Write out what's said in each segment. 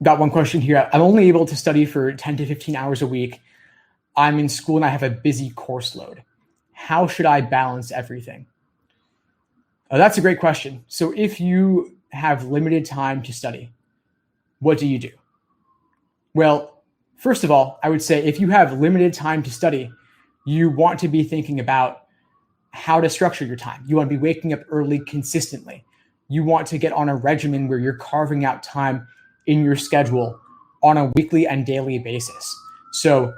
Got one question here. I'm only able to study for 10 to 15 hours a week. I'm in school and I have a busy course load. How should I balance everything? That's a great question. So if you have limited time to study, what do you do? Well, first of all, I would say if you have limited time to study, you want to be thinking about how to structure your time. You want to be waking up early consistently. You want to get on a regimen where you're carving out time in your schedule on a weekly and daily basis. So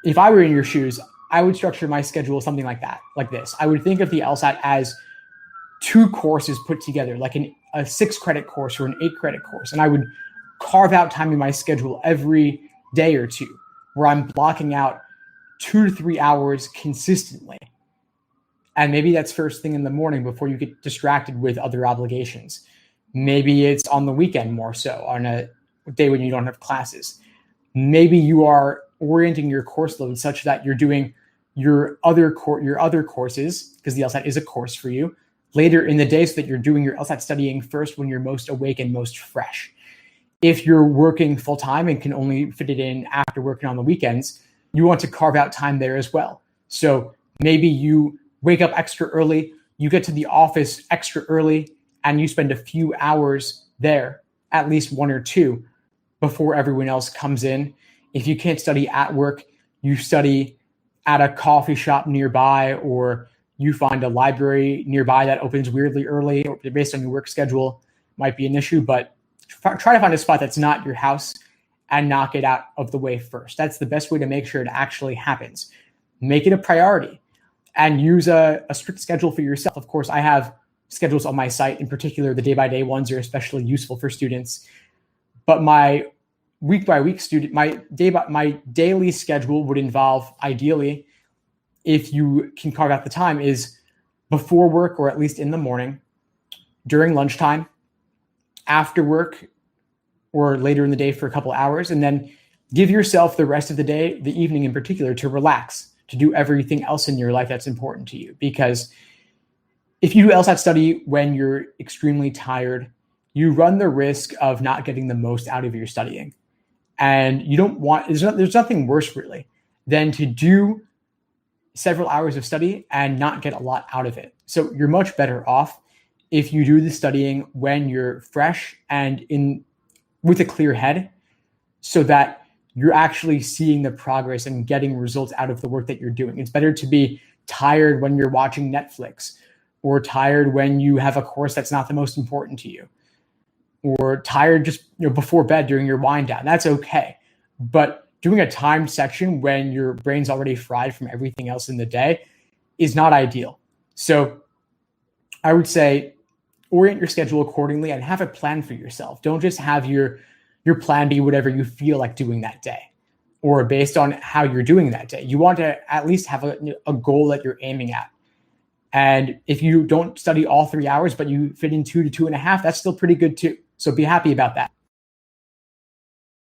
if I were in your shoes, I would structure my schedule something like that, like this. I would think of the LSAT as two courses put together, like a 6-credit course or an 8-credit course. And I would carve out time in my schedule every day or two where I'm blocking out 2 to 3 hours consistently. And maybe that's first thing in the morning before you get distracted with other obligations. Maybe it's on the weekend more so, on a day when you don't have classes. Maybe you are orienting your course load such that you're doing your other courses, because the LSAT is a course for you, later in the day, so that you're doing your LSAT studying first when you're most awake and most fresh. If you're working full time and can only fit it in after working on the weekends, you want to carve out time there as well. So maybe you wake up extra early, you get to the office extra early, and you spend a few hours there, at least 1 or 2, before everyone else comes in. If you can't study at work, you study at a coffee shop nearby, or you find a library nearby that opens weirdly early, or based on your work schedule, might be an issue, but try to find a spot that's not your house and knock it out of the way first. That's the best way to make sure it actually happens. Make it a priority and use a strict schedule for yourself. Of course, I have schedules on my site. In particular, the day-by-day ones are especially useful for students. But my week-by-week my daily schedule would involve, ideally, if you can carve out the time, is before work, or at least in the morning, during lunchtime, after work, or later in the day for a couple hours, and then give yourself the rest of the day, the evening in particular, to relax, to do everything else in your life that's important to you. Because if you do LSAT study when you're extremely tired, you run the risk of not getting the most out of your studying. And you don't want, there's nothing worse really than to do several hours of study and not get a lot out of it. So you're much better off if you do the studying when you're fresh and with a clear head, so that you're actually seeing the progress and getting results out of the work that you're doing. It's better to be tired when you're watching Netflix, or tired when you have a course that's not the most important to you, or tired just before bed during your wind down. That's okay. But doing a timed section when your brain's already fried from everything else in the day is not ideal. So I would say orient your schedule accordingly and have a plan for yourself. Don't just have your plan be whatever you feel like doing that day, or based on how you're doing that day. You want to at least have a goal that you're aiming at. And if you don't study all 3 hours, but you fit in 2 to 2.5, that's still pretty good too. So be happy about that.